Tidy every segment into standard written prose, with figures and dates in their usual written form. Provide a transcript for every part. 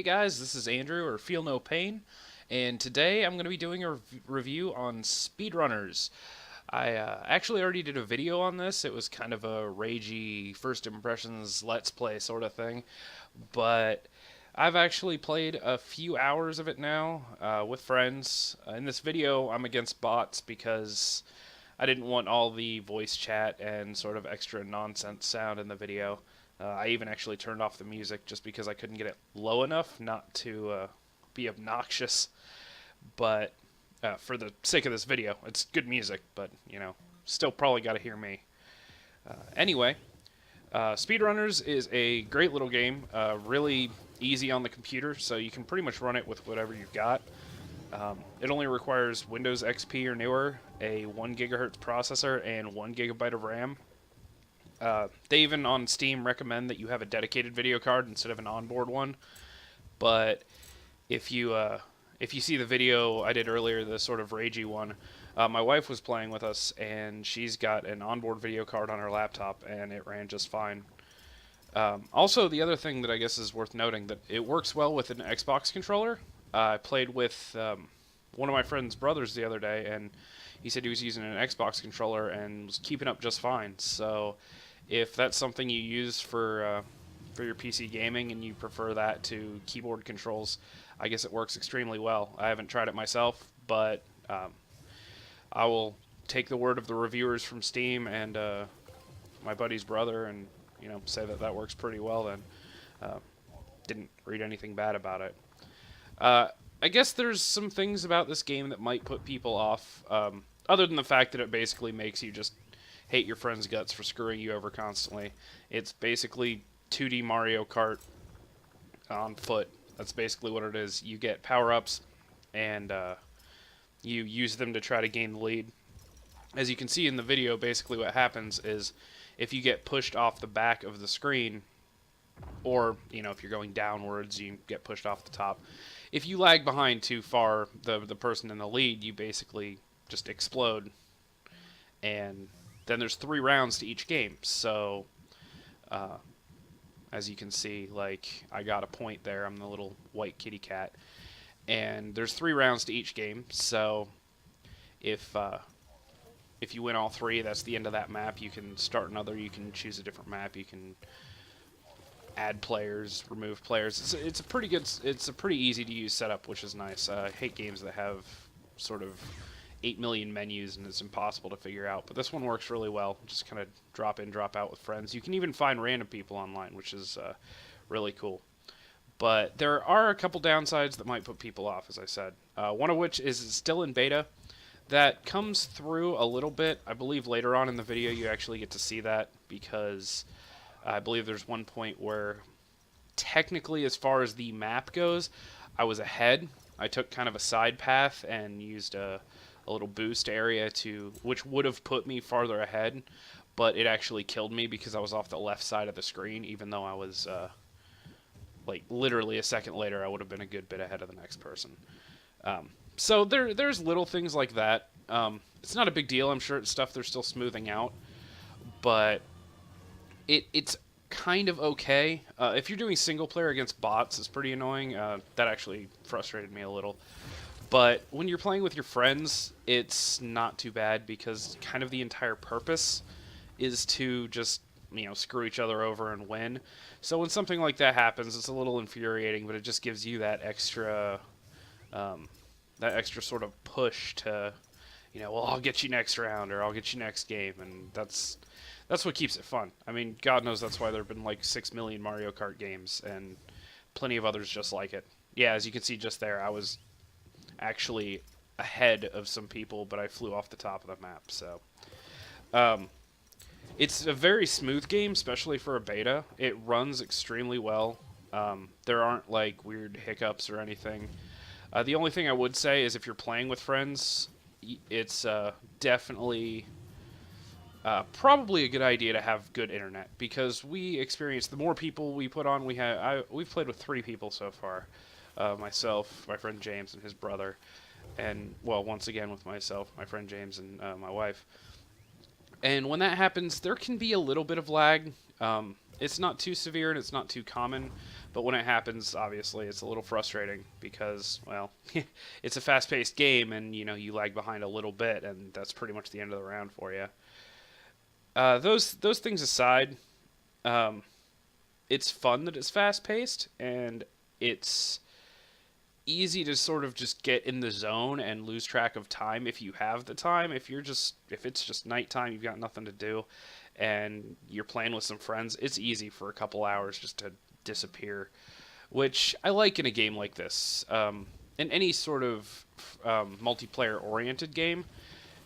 guys, this is Andrew, or Feel No Pain, and today I'm going to be doing a review on Speedrunners. I actually already did a video on this. It was kind of a ragey first impressions let's play sort of thing, but I've actually played a few hours of it now with friends. In this video, I'm against bots because I didn't want all the voice chat and sort of extra nonsense sound in the video. I even actually turned off the music just because I couldn't get it low enough not to be obnoxious. But for the sake of this video, it's good music, but, you know, still probably got to hear me. Anyway, Speedrunners is a great little game, really easy on the computer, so you can pretty much run it with whatever you've got. It only requires Windows XP or newer, a 1 gigahertz processor, and 1 gigabyte of RAM. They even on Steam recommend that you have a dedicated video card instead of an onboard one. But if you see the video I did earlier, the sort of ragey one, my wife was playing with us, and she's got an onboard video card on her laptop, and it ran just fine. Also, the other thing that I guess is worth noting, that it works well with an Xbox controller. I played with one of my friend's brothers the other day, and he said he was using an Xbox controller and was keeping up just fine. So if that's something you use for your PC gaming and you prefer that to keyboard controls, I guess it works extremely well. I haven't tried it myself, but I will take the word of the reviewers from Steam and my buddy's brother, and say that that works pretty well. Then didn't read anything bad about it. I guess there's some things about this game that might put people off, other than the fact that it basically makes you just hate your friend's guts for screwing you over constantly. It's basically 2D Mario Kart on foot. That's basically what it is. You get power-ups, and you use them to try to gain the lead. As you can see in the video, basically what happens is if you get pushed off the back of the screen, or, if you're going downwards, you get pushed off the top. If you lag behind too far, the person in the lead, you basically just explode. And then there's 3 rounds to each game. So, as you can see, like, I got a point there. I'm the little white kitty cat. And there's 3 rounds to each game. So, if you win all 3, that's the end of that map. You can start another. You can choose a different map. You can add players, remove players. It's a pretty good. It's a pretty easy to use setup, which is nice. I hate games that have sort of 8 million menus and it's impossible to figure out. But this one works really well. Just kind of drop in, drop out with friends. You can even find random people online, which is really cool. But there are a couple downsides that might put people off, as I said. One of which is it's still in beta. That comes through a little bit. I believe later on in the video you actually get to see that, because I believe there's one point where technically, as far as the map goes, I was ahead. I took kind of a side path and used a little boost area which would have put me farther ahead, but it actually killed me because I was off the left side of the screen, even though I was like literally a second later I would have been a good bit ahead of the next person. So there's little things like that. It's not a big deal. I'm sure it's stuff they're still smoothing out, but it's kind of okay. If you're doing single player against bots, it's pretty annoying. That actually frustrated me a little. But when you're playing with your friends, it's not too bad, because kind of the entire purpose is to just, screw each other over and win. So when something like that happens, it's a little infuriating, but it just gives you that extra sort of push to, well, I'll get you next round, or I'll get you next game, and that's what keeps it fun. I mean, God knows that's why there have been like 6 million Mario Kart games, and plenty of others just like it. Yeah, as you can see just there, I was actually ahead of some people, but I flew off the top of the map. So it's a very smooth game, especially for a beta. It runs extremely well. There aren't like weird hiccups or anything. The only thing I would say is if you're playing with friends, it's definitely probably a good idea to have good internet, because we experience, the more people we put on, we've played with 3 people so far. Myself, my friend James, and his brother, and, well, once again with myself, my friend James, and my wife. And when that happens, there can be a little bit of lag. It's not too severe and it's not too common, But when it happens, obviously, it's a little frustrating because, well, it's a fast-paced game, and you lag behind a little bit, and that's pretty much the end of the round for you. Those things aside, um, it's fun that it's fast-paced, and it's easy to sort of just get in the zone and lose track of time if you have the time. If it's just nighttime, you've got nothing to do, and you're playing with some friends, it's easy for a couple hours just to disappear, which I like in a game like this. In any sort of multiplayer-oriented game,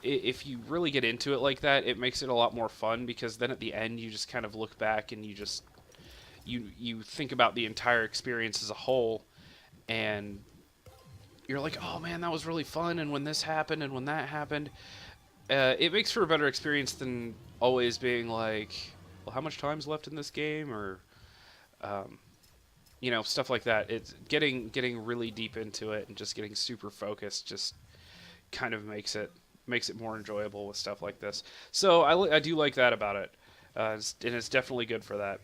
if you really get into it like that, it makes it a lot more fun because then at the end you just kind of look back and you think about the entire experience as a whole, and you're like, oh man, that was really fun, and when this happened and when that happened, it makes for a better experience than always being like, well, how much time's left in this game, or stuff like that. It's getting really deep into it and just getting super focused just kind of makes it more enjoyable with stuff like this. So I do like that about it, and it's definitely good for that.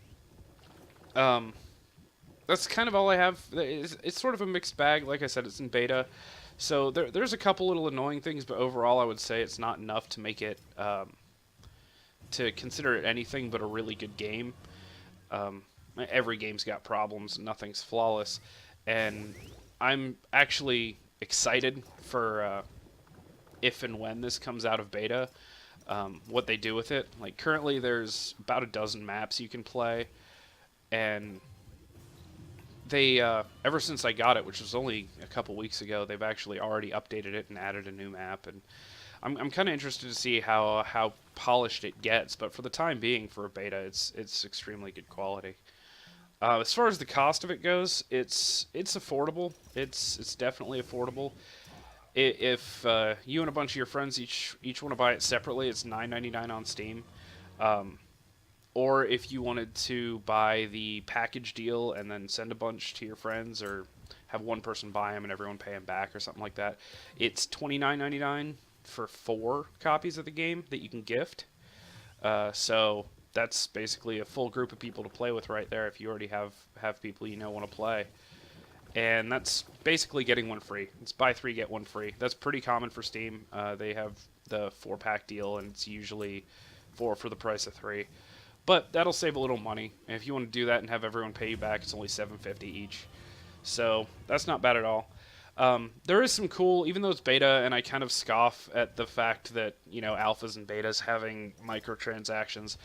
That's kind of all I have. It's sort of a mixed bag. Like I said, it's in beta, so there's a couple little annoying things, but overall I would say it's not enough to make it to consider it anything but a really good game. Every game's got problems, nothing's flawless, and I'm actually excited for if and when this comes out of beta, what they do with it. Like currently there's about a dozen maps you can play, and they ever since I got it, which was only a couple weeks ago, they've actually already updated it and added a new map, and I'm kind of interested to see how polished it gets. But for the time being, for a beta, it's extremely good quality. As far as the cost of it goes, it's affordable. It's definitely affordable. If you and a bunch of your friends each want to buy it separately, it's $9.99 on Steam. Or if you wanted to buy the package deal and then send a bunch to your friends, or have one person buy them and everyone pay them back or something like that, it's $29.99 for 4 copies of the game that you can gift. So that's basically a full group of people to play with right there if you already have people want to play. And that's basically getting one free. It's buy 3, get 1 free. That's pretty common for Steam. They have the 4-pack deal, and it's usually 4 for the price of 3. But that'll save a little money. And if you want to do that and have everyone pay you back, it's only $7.50 each. So that's not bad at all. There is some cool, even though it's beta, and I kind of scoff at the fact that, alphas and betas having microtransactions,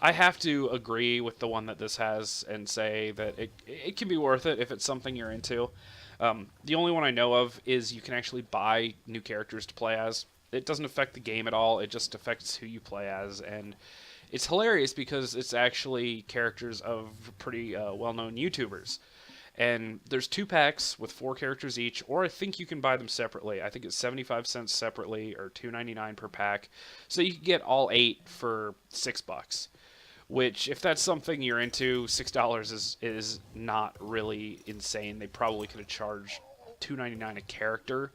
I have to agree with the one that this has and say that it can be worth it if it's something you're into. The only one I know of is you can actually buy new characters to play as. It doesn't affect the game at all, it just affects who you play as, and it's hilarious because it's actually characters of pretty well-known YouTubers. And there's 2 packs with 4 characters each, or I think you can buy them separately. I think it's 75 cents separately, or $2.99 per pack. So you can get all 8 for $6. Which, if that's something you're into, $6 is not really insane. They probably could have charged $2.99 a character,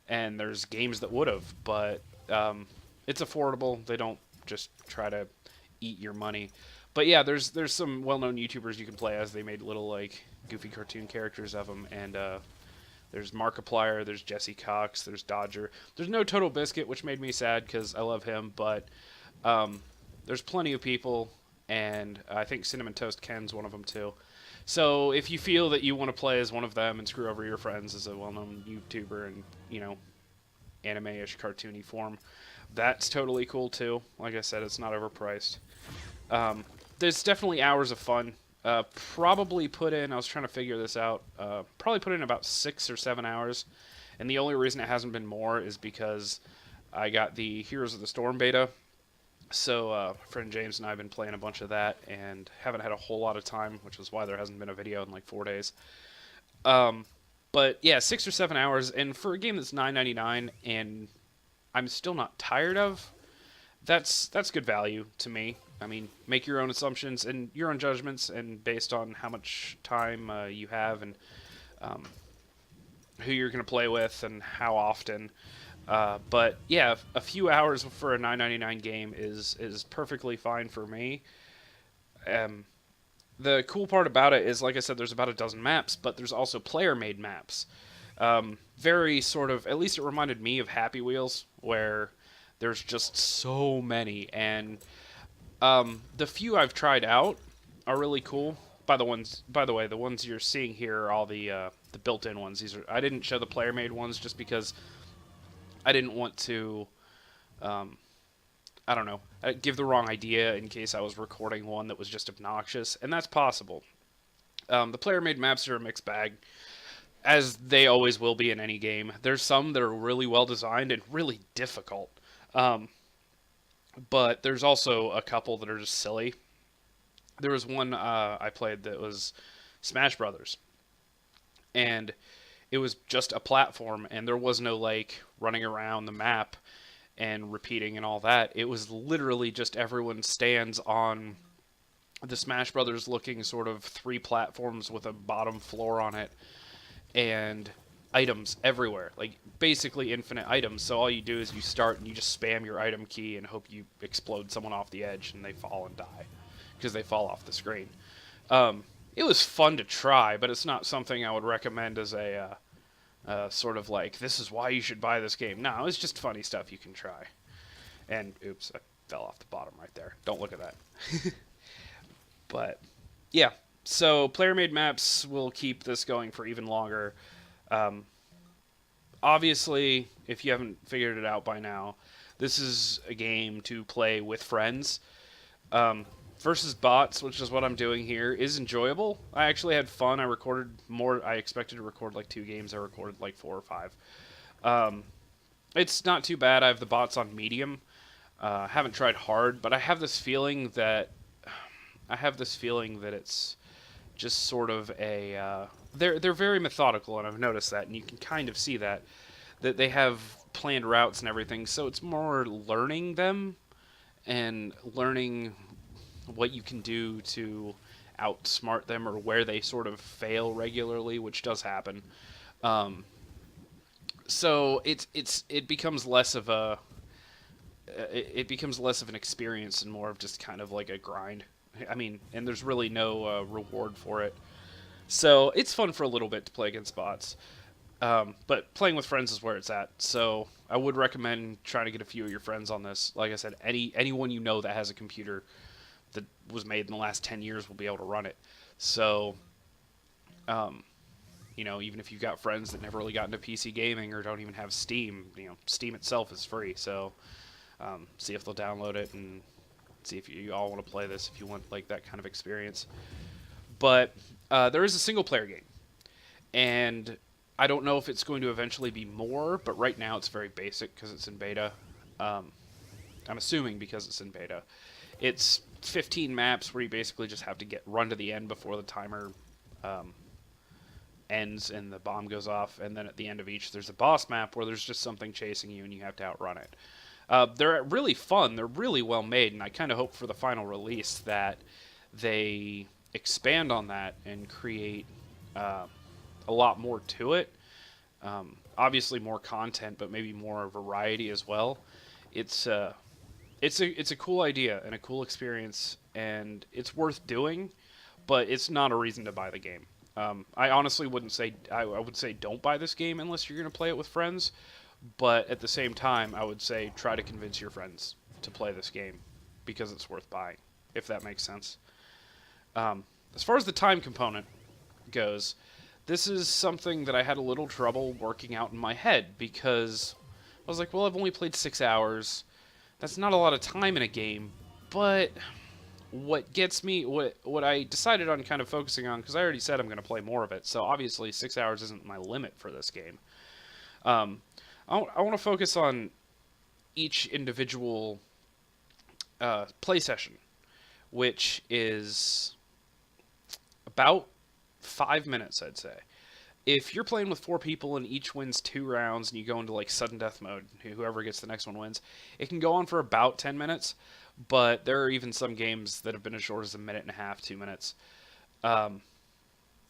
and there's games that would have, but it's affordable. They don't just try to eat your money. But yeah, there's some well-known YouTubers you can play as. They made little like goofy cartoon characters of them, and there's Markiplier, there's Jesse Cox, there's Dodger. There's no Total Biscuit, which made me sad because I love him, but there's plenty of people, and I think Cinnamon Toast Ken's one of them too. So if you feel that you want to play as one of them and screw over your friends as a well-known YouTuber and, anime-ish cartoony form, that's totally cool too. Like I said, it's not overpriced. There's definitely hours of fun. Probably put in, I was trying to figure this out, probably put in about 6 or 7 hours. And the only reason it hasn't been more is because I got the Heroes of the Storm beta. So friend James and I have been playing a bunch of that and haven't had a whole lot of time, which is why there hasn't been a video in like 4 days. But yeah, 6 or 7 hours, and for a game that's $9.99 and I'm still not tired of, that's good value to me. I mean, make your own assumptions and your own judgments, and based on how much time you have and who you're going to play with and how often. But yeah, a few hours for a $9.99 game is perfectly fine for me. the cool part about it is, like I said, there's about a dozen maps, but there's also player-made maps. Very sort of, at least it reminded me of Happy Wheels, where there's just so many, and the few I've tried out are really cool. By the way, the ones you're seeing here are all the built-in ones. These are I didn't show the player-made ones just because I didn't want to. Um, I don't know, give the wrong idea in case I was recording one that was just obnoxious, and that's possible. The player-made maps are a mixed bag, as they always will be in any game. There's some that are really well designed and really difficult, um, but there's also a couple that are just silly. There was one I played that was Smash Brothers, and it was just a platform, and there was no like running around the map and repeating and all that. It was literally just everyone stands on the Smash Brothers looking sort of three platforms with a bottom floor on it, and items everywhere, like basically infinite items. So all you do is you start and you just spam your item key and hope you explode someone off the edge and they fall and die because they fall off the screen. It was fun to try, but it's not something I would recommend as a sort of like, this is why you should buy this game. No, it's just funny stuff you can try. And oops, I fell off the bottom right there. Don't look at that. But yeah, so player-made maps will keep this going for even longer. Um, Obviously, if you haven't figured it out by now, this is a game to play with friends. Um, versus bots, which is what I'm doing here, is enjoyable. I actually had fun. I recorded more. I expected to record like 2 games. I recorded like 4 or 5. Um, it's not too bad. I have the bots on medium. Haven't tried hard, but I have this feeling that it's just sort of a they're very methodical, and I've noticed that, and you can kind of see that they have planned routes and everything. So it's more learning them and learning what you can do to outsmart them, or where they sort of fail regularly, which does happen. Um, so it becomes less of a it becomes less of an experience and more of just kind of like a grind. I mean, and there's really no reward for it. So it's fun for a little bit to play against bots. But playing with friends is where it's at. So I would recommend trying to get a few of your friends on this. Like I said, anyone you know that has a computer that was made in the last 10 years will be able to run it. So, even if you've got friends that never really got into PC gaming or don't even have Steam, Steam itself is free. So see if they'll download it and see if you all want to play this, if you want like that kind of experience. But there is a single player game, and I don't know if it's going to eventually be more, but right now it's very basic because it's in beta. I'm assuming because it's in beta. It's 15 maps where you basically just have to run to the end before the timer ends and the bomb goes off, and then at the end of each there's a boss map where there's just something chasing you and you have to outrun it. They're really fun. They're really well made, and I kind of hope for the final release that they expand on that and create a lot more to it. Obviously more content, but maybe more variety as well. It's a cool idea and a cool experience, and it's worth doing, but it's not a reason to buy the game. I honestly wouldn't say I would say don't buy this game unless you're going to play it with friends, but at the same time I would say try to convince your friends to play this game because it's worth buying, if that makes sense. As far as the time component goes, this is something that I had a little trouble working out in my head because I was like, well, I've only played 6 hours. That's not a lot of time in a game, but what gets me, what I decided on kind of focusing on, because I already said I'm going to play more of it, so obviously 6 hours isn't my limit for this game. I want to focus on each individual play session, which is about 5 minutes, I'd say. If you're playing with 4 people and each wins 2 rounds and you go into like sudden death mode, whoever gets the next one wins, it can go on for about 10 minutes, but there are even some games that have been as short as 1.5 minutes, 2 minutes,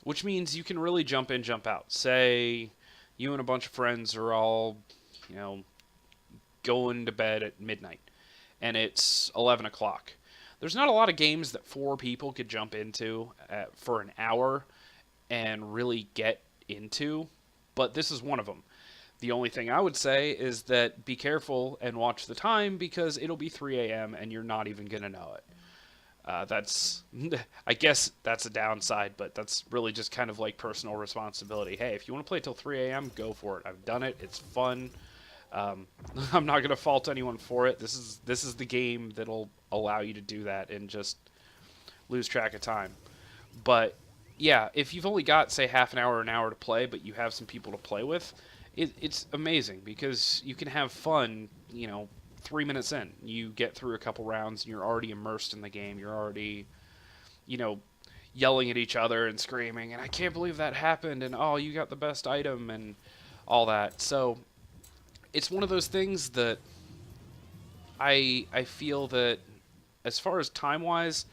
which means you can really jump in, jump out. Say you and a bunch of friends are all, going to bed at midnight, and it's 11 o'clock. there's not a lot of games that 4 people could jump into for an hour and really get into, but this is one of them. The only thing I would say is that be careful and watch the time because it'll be 3 a.m. and you're not even going to know it. That's, I guess that's a downside, but that's really just kind of like personal responsibility. Hey, if you want to play till 3 a.m., go for it. I've done it. It's fun. I'm not going to fault anyone for it. This is the game that'll allow you to do that and just lose track of time. But yeah, if you've only got, say, half an hour or an hour to play, but you have some people to play with, it's amazing because you can have fun, 3 minutes in. You get through a couple rounds and you're already immersed in the game. You're already, yelling at each other and screaming, and I can't believe that happened, and oh, you got the best item, and all that. So it's one of those things that I feel that as far as time-wise,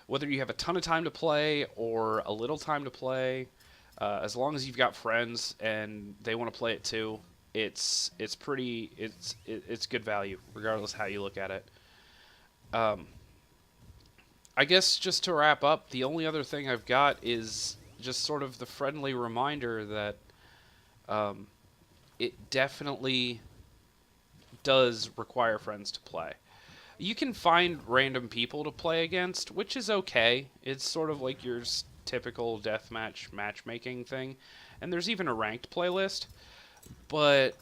whether you have a ton of time to play or a little time to play, as long as you've got friends and they want to play it too, it's good value regardless how you look at it. I guess just to wrap up, the only other thing I've got is just sort of the friendly reminder that it definitely does require friends to play. You can find random people to play against, which is okay. It's sort of like your typical deathmatch matchmaking thing. And there's even a ranked playlist. But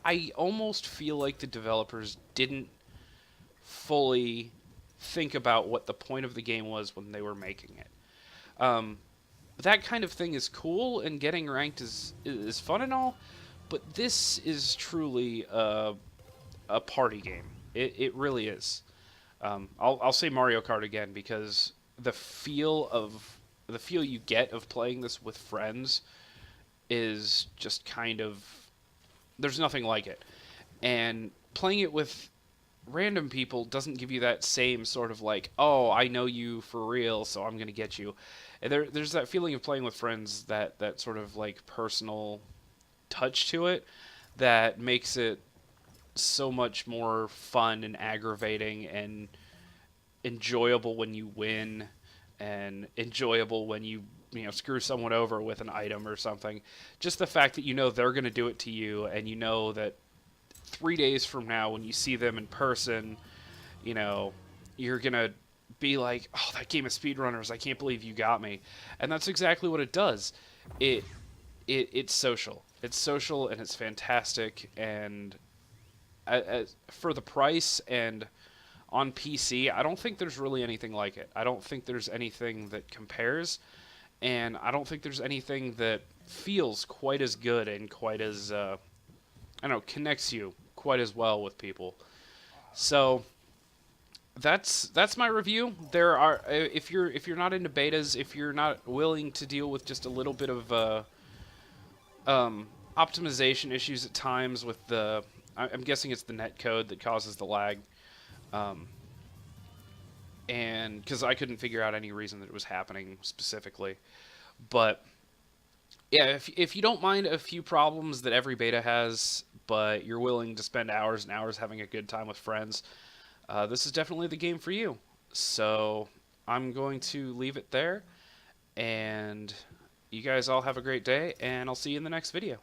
I almost feel like the developers didn't fully think about what the point of the game was when they were making it. That kind of thing is cool, and getting ranked is fun and all, but this is truly a party game. It really is. I'll say Mario Kart again because the feel you get of playing this with friends is just kind of, there's nothing like it. And playing it with random people doesn't give you that same sort of like, oh, I know you for real, so I'm gonna get you. And there's that feeling of playing with friends, that sort of like personal touch to it that makes it so much more fun and aggravating and enjoyable when you win, and enjoyable when you screw someone over with an item or something. Just the fact that they're going to do it to you, and that 3 days from now when you see them in person, you're going to be like, oh, that game of Speedrunners, I can't believe you got me. And that's exactly what it does. It's social. It's social and it's fantastic, and for the price and on PC, I don't think there's really anything like it. I don't think there's anything that compares, and I don't think there's anything that feels quite as good and quite as connects you quite as well with people. So that's my review. There are, if you're not into betas, if you're not willing to deal with just a little bit of optimization issues at times with I'm guessing it's the netcode that causes the lag. And because I couldn't figure out any reason that it was happening specifically. But yeah, if you don't mind a few problems that every beta has, but you're willing to spend hours and hours having a good time with friends, this is definitely the game for you. So I'm going to leave it there, and you guys all have a great day, and I'll see you in the next video.